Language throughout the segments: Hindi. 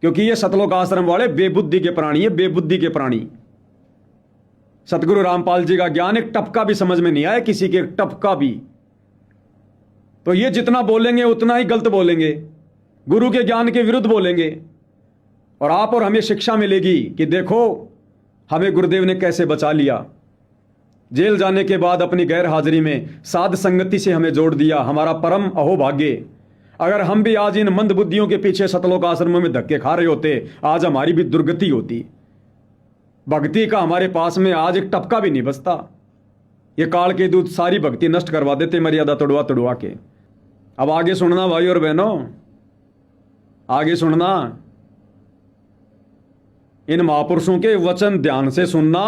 क्योंकि ये सतलोक आश्रम वाले बेबुद्धि के प्राणी है, बेबुद्धि के प्राणी। सतगुरु रामपाल जी का ज्ञान एक टपका भी समझ में नहीं आया किसी के, टपका भी। तो ये जितना बोलेंगे उतना ही गलत बोलेंगे, गुरु के ज्ञान के विरुद्ध बोलेंगे। और आप और हमें शिक्षा मिलेगी कि देखो हमें गुरुदेव ने कैसे बचा लिया। जेल जाने के बाद अपनी गैर हाजिरी में साध संगति से हमें जोड़ दिया, हमारा परम अहोभाग्य। अगर हम भी आज इन मंद बुद्धियों के पीछे सतलोक आश्रमों में धक्के खा रहे होते, आज हमारी भी दुर्गति होती। भक्ति का हमारे पास में आज एक टपका भी नहीं बचता। ये काल के दूत सारी भक्ति नष्ट करवा देते, मर्यादा तोड़वा तोड़वा के। अब आगे सुनना भाई और बहनों, आगे सुनना। इन महापुरुषों के वचन ध्यान से सुनना,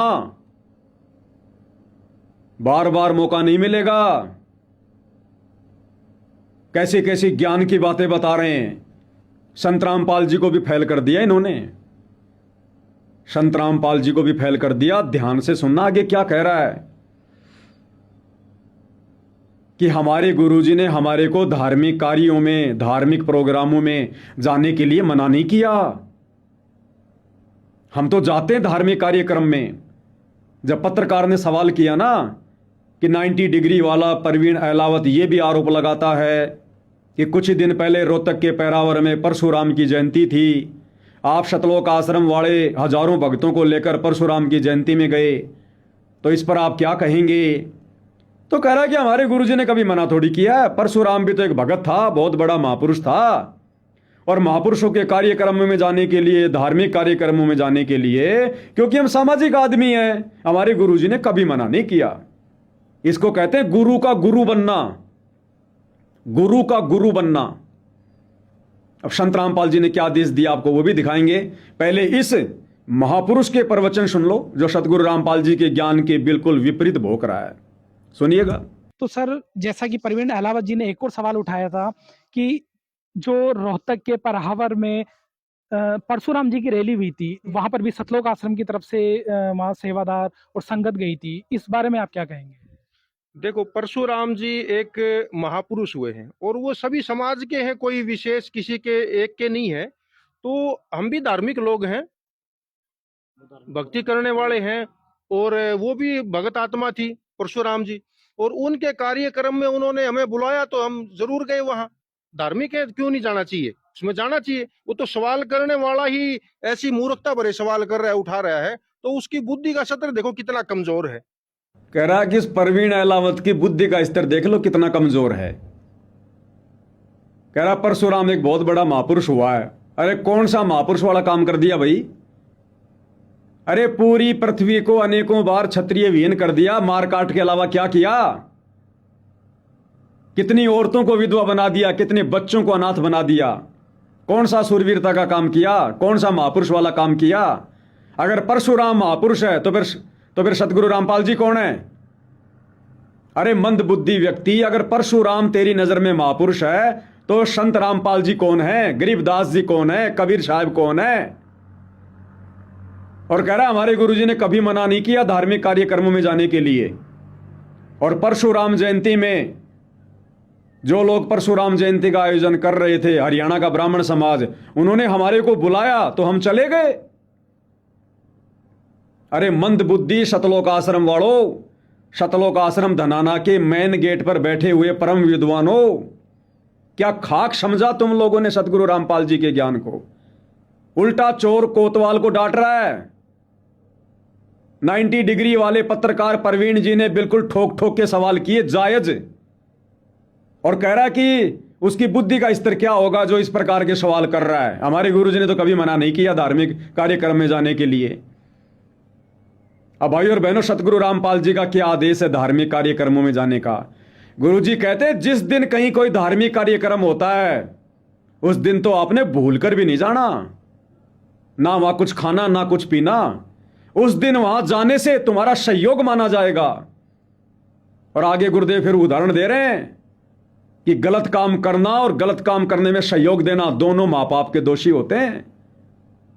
बार बार मौका नहीं मिलेगा। कैसी कैसी ज्ञान की बातें बता रहे हैं। संत रामपाल जी को भी फैल कर दिया इन्होंने, संत रामपाल जी को भी फैल कर दिया। ध्यान से सुनना आगे क्या कह रहा है कि हमारे गुरुजी ने हमारे को धार्मिक कार्यों में, धार्मिक प्रोग्रामों में जाने के लिए मना नहीं किया। हम तो जाते हैं धार्मिक कार्यक्रम में। जब पत्रकार ने सवाल किया ना कि 90 डिग्री वाला परवीन अहलावत ये भी आरोप लगाता है कि कुछ ही दिन पहले रोहतक के पैरावर में परशुराम की जयंती थी, आप सतलोक आश्रम वाले हजारों भक्तों को लेकर परशुराम की जयंती में गए, तो इस पर आप क्या कहेंगे। तो कह रहा कि हमारे गुरुजी ने कभी मना थोड़ी किया। परशुराम भी तो एक भगत था, बहुत बड़ा महापुरुष था। और महापुरुषों के कार्यक्रमों में जाने के लिए, धार्मिक कार्यक्रमों में जाने के लिए, क्योंकि हम सामाजिक आदमी हैं, हमारे गुरुजी ने कभी मना नहीं किया। इसको कहते हैं गुरु का गुरु बनना, गुरु का गुरु बनना। अब संत रामपाल जी ने क्या आदेश दिया आपको वो भी दिखाएंगे। पहले इस महापुरुष के प्रवचन सुन लो जो सतगुरु रामपाल जी के ज्ञान के बिल्कुल विपरीत भोंक रहा है। सुनिएगा। तो सर, जैसा कि परवीन अहलावत जी ने एक और सवाल उठाया था कि जो रोहतक के परहावर में परशुराम जी की रैली हुई थी, वहां पर भी सतलोक आश्रम की तरफ से वहां सेवादार और संगत गई थी, इस बारे में आप क्या कहेंगे। देखो, परशुराम जी एक महापुरुष हुए हैं और वो सभी समाज के हैं, कोई विशेष किसी के एक के नहीं है। तो हम भी धार्मिक लोग हैं, भक्ति करने वाले हैं, और वो भी भगत आत्मा थी परशुराम जी, और उनके कार्यक्रम में उन्होंने हमें बुलाया तो हम जरूर गए। वहां धार्मिक है, क्यों नहीं जाना चाहिए, उसमें जाना चाहिए। वो तो सवाल करने वाला ही ऐसी मूर्खता भरे सवाल कर रहा है, उठा रहा है, तो उसकी बुद्धि का स्तर देखो कितना कमजोर है। कह रहा कि इस परवीन अहलावत की बुद्धि का स्तर देख लो कितना कमजोर है। कह रहा परशुराम एक बहुत बड़ा महापुरुष हुआ है। अरे कौन सा महापुरुष वाला काम कर दिया भाई। अरे पूरी पृथ्वी को अनेकों बार क्षत्रिय विहीन कर दिया, मार काट के अलावा क्या किया। कितनी औरतों को विधवा बना दिया, कितने बच्चों को अनाथ बना दिया। कौन सा सूरवीरता का काम किया, कौन सा महापुरुष वाला काम किया। अगर परशुराम महापुरुष है तो फिर सतगुरु रामपाल जी कौन है। अरे मंद बुद्धि व्यक्ति, अगर परशुराम तेरी नजर में महापुरुष है तो संत रामपाल जी कौन है, गरीबदास जी कौन है, कबीर साहब कौन है। और कह रहा हमारे गुरुजी ने कभी मना नहीं किया धार्मिक कार्यक्रमों में जाने के लिए। और परशुराम जयंती में जो लोग परशुराम जयंती का आयोजन कर रहे थे, हरियाणा का ब्राह्मण समाज, उन्होंने हमारे को बुलाया तो हम चले गए। अरे मंद बुद्धि सतलोक आश्रम वालों, सतलोक आश्रम धनाना के मेन गेट पर बैठे हुए परम विद्वानों, क्या खाक समझा तुम लोगों ने सतगुरु रामपाल जी के ज्ञान को। उल्टा चोर कोतवाल को डांट रहा है। 90 डिग्री वाले पत्रकार परवीन जी ने बिल्कुल ठोक ठोक के सवाल किए, जायज, और कह रहा कि उसकी बुद्धि का स्तर क्या होगा जो इस प्रकार के सवाल कर रहा है। हमारे गुरुजी ने तो कभी मना नहीं किया धार्मिक कार्यक्रम में जाने के लिए। अब भाई और बहनों, सतगुरु रामपाल जी का क्या आदेश है धार्मिक कार्यक्रमों में जाने का। गुरुजी कहते हैं जिस दिन कहीं कोई धार्मिक कार्यक्रम होता है उस दिन तो आपने भूल कर भी नहीं जाना, ना वहां कुछ खाना ना कुछ पीना। उस दिन वहां जाने से तुम्हारा सहयोग माना जाएगा। और आगे गुरुदेव फिर उदाहरण दे रहे हैं कि गलत काम करना और गलत काम करने में सहयोग देना दोनों मां बाप के दोषी होते हैं।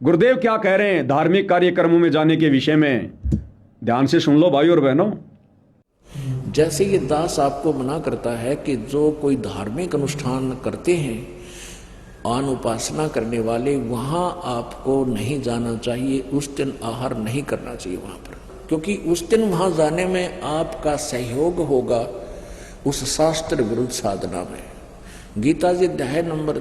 गुरुदेव क्या कह रहे हैं धार्मिक कार्यक्रमों में जाने के विषय में, ध्यान से सुन लो भाई और बहनों। जैसे ये दास आपको मना करता है कि जो कोई धार्मिक अनुष्ठान करते हैं आन उपासना करने वाले, वहाँ आपको नहीं जाना चाहिए। उस दिन आहार नहीं करना चाहिए वहाँ पर, क्योंकि उस दिन वहाँ जाने में आपका सहयोग होगा उस शास्त्र विरुद्ध साधना में। गीता जी अध्याय नंबर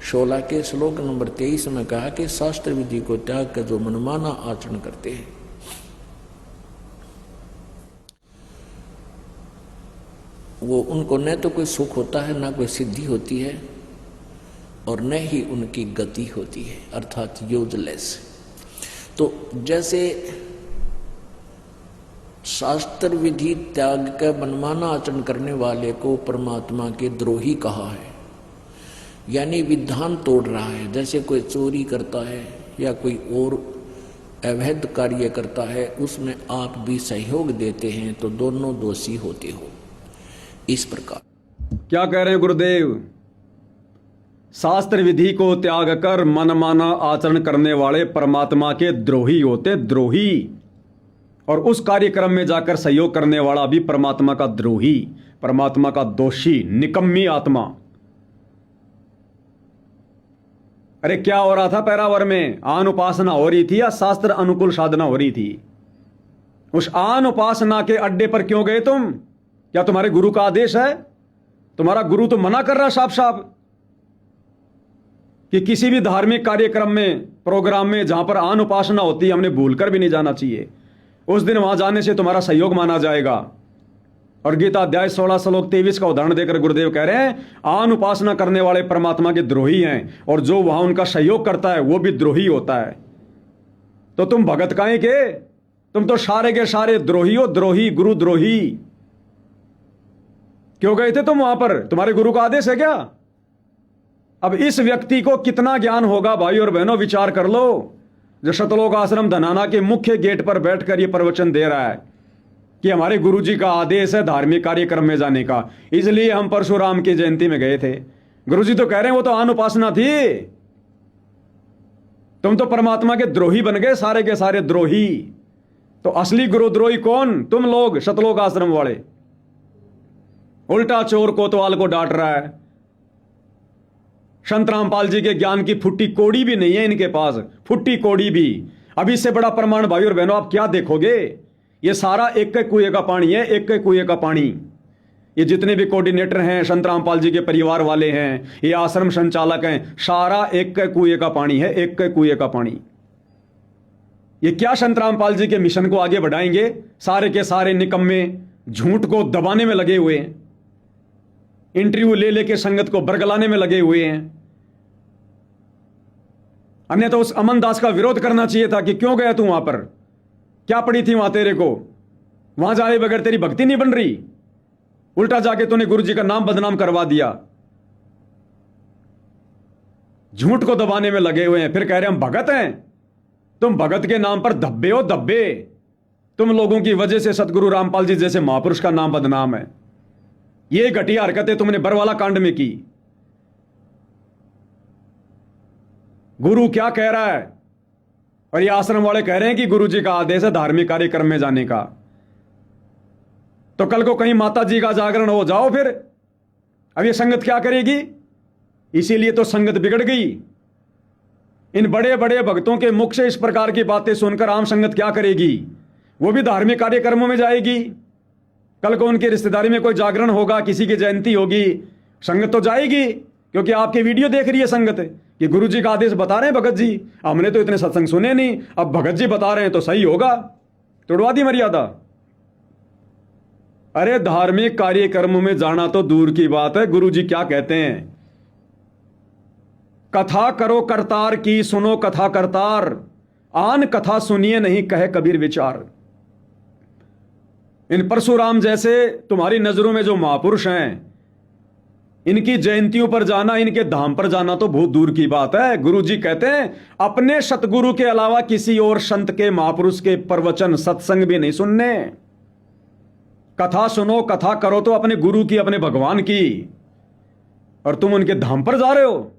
16 के श्लोक नंबर 23 में कहा कि शास्त्र विधि को त्याग कर जो मनमाना आचरण करते हैं वो उनको न तो कोई सुख होता है, न कोई सिद्धि होती है, और न ही उनकी गति होती है, अर्थात यूजलेस। तो जैसे शास्त्र विधि त्याग कर मनमाना आचरण करने वाले को परमात्मा के द्रोही कहा है, यानी विधान तोड़ रहा है। जैसे कोई चोरी करता है या कोई और अवैध कार्य करता है, उसमें आप भी सहयोग देते हैं तो दोनों दोषी होते हो। इस प्रकार क्या कह रहे हैं गुरुदेव? शास्त्र विधि को त्याग कर मनमाना आचरण करने वाले परमात्मा के द्रोही होते, द्रोही। और उस कार्यक्रम में जाकर सहयोग करने वाला भी परमात्मा का द्रोही, परमात्मा का दोषी, निकम्मी आत्मा। अरे क्या हो रहा था पैरावर में? आन उपासना हो रही थी या शास्त्र अनुकूल साधना हो रही थी? उस आन उपासना के अड्डे पर क्यों गए तुम? क्या तुम्हारे गुरु का आदेश है? तुम्हारा गुरु तो मना कर रहा साफ साफ कि किसी भी धार्मिक कार्यक्रम में, प्रोग्राम में जहां पर आन उपासना होती है, हमने भूलकर भी नहीं जाना चाहिए। उस दिन वहां जाने से तुम्हारा सहयोग माना जाएगा। और गीता अध्याय 16 श्लोक 23 का उदाहरण देकर गुरुदेव कह रहे हैं आन उपासना करने वाले परमात्मा के द्रोही हैं, और जो वहां उनका सहयोग करता है वो भी द्रोही होता है। तो तुम भगत काहे के? तुम तो सारे के सारे द्रोही हो, द्रोही, गुरु द्रोही। क्यों गए थे तुम वहां पर? तुम्हारे गुरु का आदेश है क्या? अब इस व्यक्ति को कितना ज्ञान होगा भाई और बहनों, विचार कर लो। जो शतलोक आश्रम धनाना के मुख्य गेट पर बैठकर यह प्रवचन दे रहा है कि हमारे गुरुजी का आदेश है धार्मिक कार्यक्रम में जाने का, इसलिए हम परशुराम की जयंती में गए थे। गुरुजी तो कह रहे हैं वो तो आन उपासना थी। तुम तो परमात्मा के द्रोही बन गए, सारे के सारे द्रोही। तो असली गुरुद्रोही कौन? तुम लोग, शतलोक आश्रम वाले। उल्टा चोर कोतवाल को डांट रहा है। संत रामपाल जी के ज्ञान की फुट्टी कोड़ी भी नहीं है इनके पास, फुट्टी कोड़ी भी। अब इससे बड़ा प्रमाण भाई और बहनों आप क्या देखोगे? ये सारा एक एक कुएं का पानी है, एक एक कुएं का पानी। ये जितने भी कोऑर्डिनेटर हैं, संत रामपाल जी के परिवार वाले हैं, ये आश्रम संचालक हैं, सारा एक एक कुएं का पानी है, एक एक कुएं का पानी। ये क्या संत रामपाल जी के मिशन को आगे बढ़ाएंगे? सारे के सारे निकम्मे झूठ को दबाने में लगे हुए हैं, इंटरव्यू ले लेके संगत को बरगलाने में लगे हुए हैं। अन्य तो उस अमन दास का विरोध करना चाहिए था कि क्यों गया तू वहां पर? क्या पड़ी थी वहां तेरे को? वहां जाए बगैर तेरी भक्ति नहीं बन रही। उल्टा जाके तूने गुरु जी का नाम बदनाम करवा दिया। झूठ को दबाने में लगे हुए हैं, फिर कह रहे हम भगत हैं। तुम भगत के नाम पर धब्बे हो, धब्बे। तुम लोगों की वजह से सतगुरु रामपाल जी जैसे महापुरुष का नाम बदनाम है। ये घटिया हरकतें तुमने बरवाला कांड में की। गुरु क्या कह रहा है? और ये आश्रम वाले कह रहे हैं कि गुरु जी का आदेश है धार्मिक कार्यक्रम में जाने का। तो कल को कहीं माता जी का जागरण हो जाओ फिर। अब ये संगत क्या करेगी? इसीलिए तो संगत बिगड़ गई। इन बड़े बड़े भक्तों के मुख से इस प्रकार की बातें सुनकर आम संगत क्या करेगी? वो भी धार्मिक कार्यक्रमों में जाएगी। कल को उनकी रिश्तेदारी में कोई जागरण होगा, किसी की जयंती होगी, संगत तो जाएगी, क्योंकि आपके वीडियो देख रही है संगत कि गुरु जी का आदेश बता रहे हैं भगत जी। हमने तो इतने सत्संग सुने नहीं, अब भगत जी बता रहे हैं तो सही होगा। तोड़वा दी मर्यादा। अरे धार्मिक कार्यक्रमों में जाना तो दूर की बात है। गुरु जी क्या कहते हैं? कथा करो करतार की, सुनो कथा करतार, आन कथा सुनिए नहीं कहे कबीर विचार। इन परशुराम जैसे तुम्हारी नजरों में जो महापुरुष हैं, इनकी जयंतियों पर जाना, इनके धाम पर जाना तो बहुत दूर की बात है। गुरु जी कहते हैं अपने सतगुरु के अलावा किसी और संत के, महापुरुष के प्रवचन, सत्संग भी नहीं सुनने। कथा सुनो, कथा करो तो अपने गुरु की, अपने भगवान की। और तुम उनके धाम पर जा रहे हो।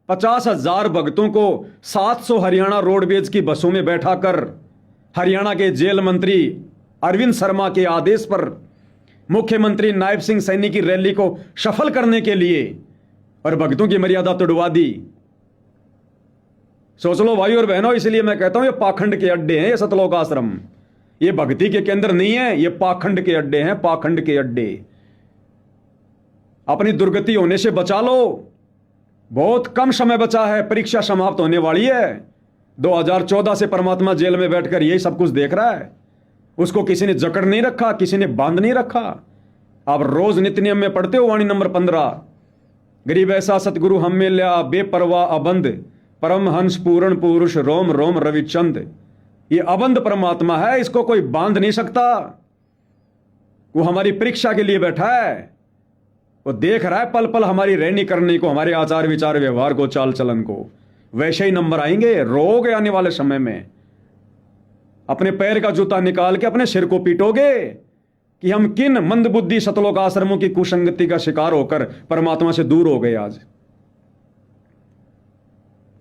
50,000 भक्तों को 700 हरियाणा रोडवेज की बसों में बैठाकर हरियाणा के जेल मंत्री अरविंद शर्मा के आदेश पर मुख्यमंत्री नायब सिंह सैनी की रैली को सफल करने के लिए और भक्तों की मर्यादा तोड़वा दी। सोच लो भाई और बहनों, इसलिए मैं कहता हूं ये पाखंड के अड्डे हैं ये सतलोक आश्रम। ये भक्ति के केंद्र नहीं है, ये पाखंड के अड्डे हैं, पाखंड के अड्डे। अपनी दुर्गति होने से बचा लो, बहुत कम समय बचा है, परीक्षा समाप्त होने वाली है। 2014 से परमात्मा जेल में बैठकर यही सब कुछ देख रहा है। उसको किसी ने जकड़ नहीं रखा, किसी ने बांध नहीं रखा। आप रोज नित्य नियम में पढ़ते हो वाणी नंबर 15, गरीब ऐसा सतगुरु हम में लिया बेपरवाह अबंध, परमहंस पूर्ण पुरुष रोम रोम रविचंद। ये अबंध परमात्मा है, इसको कोई बांध नहीं सकता। वो हमारी परीक्षा के लिए बैठा है, वो देख रहा है पल पल हमारी रहनी करनी को, हमारे आचार विचार व्यवहार को, चाल चलन को। वैसे ही नंबर आएंगे, रोगे आने वाले समय में। अपने पैर का जूता निकाल के अपने सिर को पीटोगे कि हम किन मंदबुद्धि सतलोक आश्रमों की कुसंगति का शिकार होकर परमात्मा से दूर हो गए। आज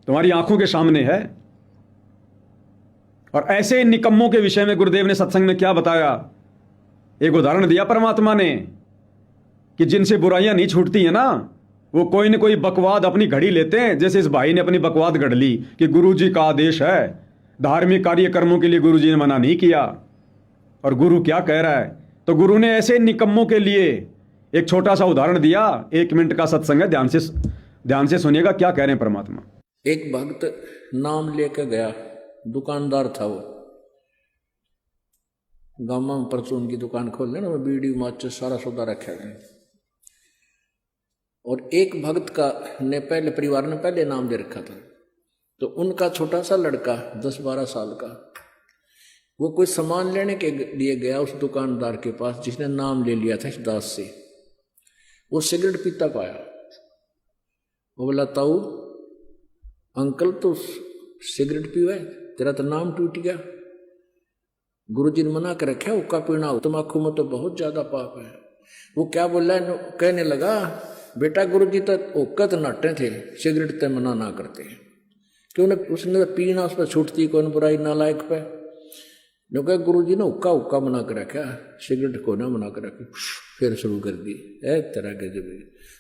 तुम्हारी आंखों के सामने है। और ऐसे निकम्मों के विषय में गुरुदेव ने सत्संग में क्या बताया, एक उदाहरण दिया परमात्मा ने कि जिनसे बुराइयां नहीं छूटती है ना, वो कोई न कोई बकवाद अपनी घड़ी लेते हैं। जैसे इस भाई ने अपनी बकवाद गढ़ ली कि गुरुजी का आदेश है, धार्मिक कार्यक्रमों के लिए गुरुजी ने मना नहीं किया। और गुरु क्या कह रहा है, तो गुरु ने ऐसे निकम्मों के लिए एक छोटा सा उदाहरण दिया। 1 मिनट का सत्संग है, ध्यान से सुनिएगा क्या कह रहे हैं परमात्मा। एक भक्त नाम लेके गया, दुकानदार था वो, गांव में परचून की दुकान खोल लेना, बीड़ी माचिस सारा सौदा रखा गया। और एक भक्त का ने पहले परिवार ने पहले नाम दे रखा था, तो उनका छोटा सा लड़का 10-12 साल का, वो कोई सामान लेने के लिए गया उस दुकानदार के पास जिसने नाम ले लिया था इस दास से। वो सिगरेट पीता पाया, वो बोला ताऊ अंकल तो सिगरेट पीवा है, तेरा तो नाम टूट गया, गुरुजी ने मना कर रखा हुक्का पीना, तम्बाकू में तो बहुत ज्यादा पाप है। वो क्या बोला, कहने लगा बेटा गुरुजी तो हुक्का तो नाटे थे, सिगरेट तो मना ना करते, क्यों ने उसने तो पीना उस पर छूटती कौन बुराई नालायक पे। जो कहा गुरुजी ने हुक्का मना कर रखा, सिगरेट को ना मना कर रखी, फिर शुरू कर दी तरह के जब।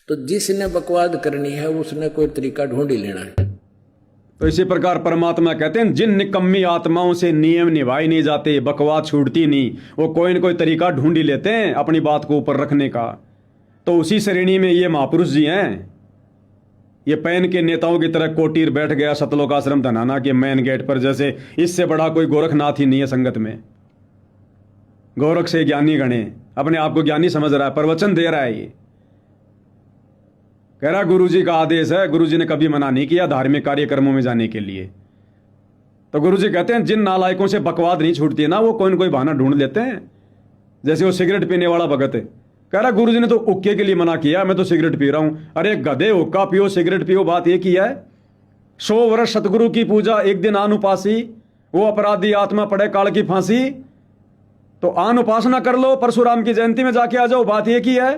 तो जिसने बकवाद करनी है उसने कोई तरीका ढूंढ ही लेना है। तो इसी प्रकार परमात्मा कहते हैं जिन निकम्मी आत्माओं से नियम निभाए नहीं जाते, बकवाद छूटती नहीं, वो कोई न कोई तरीका ढूंढ ही लेते हैं अपनी बात को ऊपर रखने का। तो उसी श्रेणी में ये महापुरुष जी हैं। ये पैन के नेताओं की तरह कोटीर बैठ गया सतलोक आश्रम धनाना के मेन गेट पर, जैसे इससे बड़ा कोई गोरखनाथ ही नहीं है संगत में। गोरख से ज्ञानी गणे, अपने आप को ज्ञानी समझ रहा है, प्रवचन दे रहा है। ये कह रहा गुरुजी का आदेश है, गुरुजी ने कभी मना नहीं किया धार्मिक कार्यक्रमों में जाने के लिए। तो गुरुजी कहते हैं जिन नालायकों से बकवाद नहीं छूटती है ना, वो कोई न कोई बहाना ढूंढ लेते हैं। जैसे वो सिगरेट पीने वाला भगत है, कह रहा गुरुजी ने तो हुक्के के लिए मना किया, मैं तो सिगरेट पी रहा हूं। अरे गधे, हुक्का पियो सिगरेट पियो, बात एक ही है। 100 वर्ष सतगुरु की पूजा, एक दिन आन उपासी, वो अपराधी आत्मा पड़े काल की फांसी। तो आन उपासना कर लो, परशुराम की जयंती में जाके आ जाओ, बात एक ही है।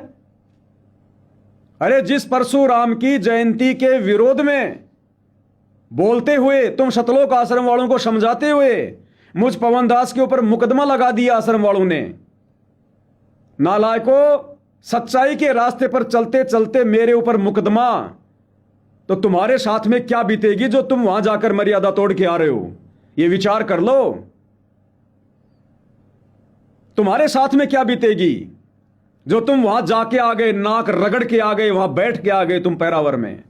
अरे जिस परशुराम की जयंती के विरोध में बोलते हुए तुम सतलोक आश्रम वालों को समझाते हुए मुझ पवन दास के ऊपर मुकदमा लगा दिया आश्रम वालों ने। नालायकों, सच्चाई के रास्ते पर चलते चलते मेरे ऊपर मुकदमा, तो तुम्हारे साथ में क्या बीतेगी जो तुम वहां जाकर मर्यादा तोड़ के आ रहे हो, ये विचार कर लो। तुम्हारे साथ में क्या बीतेगी जो तुम वहां जाके आ गए, नाक रगड़ के आ गए, वहां बैठ के आ गए तुम पैरावर में।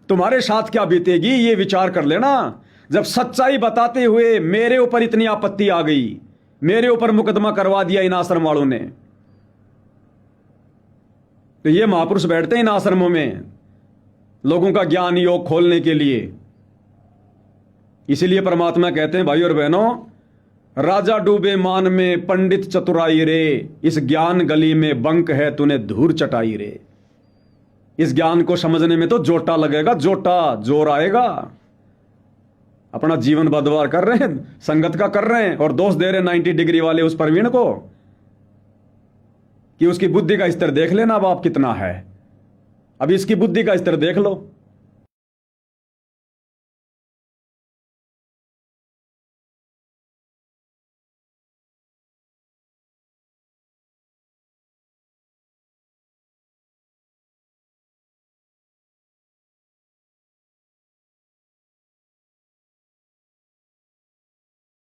तुम्हारे साथ क्या बीतेगी ये विचार कर लेना। जब सच्चाई बताते हुए मेरे ऊपर इतनी आपत्ति आ गई, मेरे ऊपर मुकदमा करवा दिया इन आश्रम वालों ने, तो ये महापुरुष बैठते हैं इन आश्रमों में लोगों का ज्ञान योग खोलने के लिए। इसीलिए परमात्मा कहते हैं भाई और बहनों, राजा डूबे मान में पंडित चतुराई रे, इस ज्ञान गली में बंक है तूने धूर चटाई रे। इस ज्ञान को समझने में तो जोटा लगेगा, जोटा जोर आएगा। अपना जीवन बदवार कर रहे हैं, संगत का कर रहे हैं, और दोष दे रहे हैं 90 डिग्री वाले उस प्रवीण को कि उसकी बुद्धि का स्तर देख लेना अब आप कितना है। अब इसकी बुद्धि का स्तर देख लो।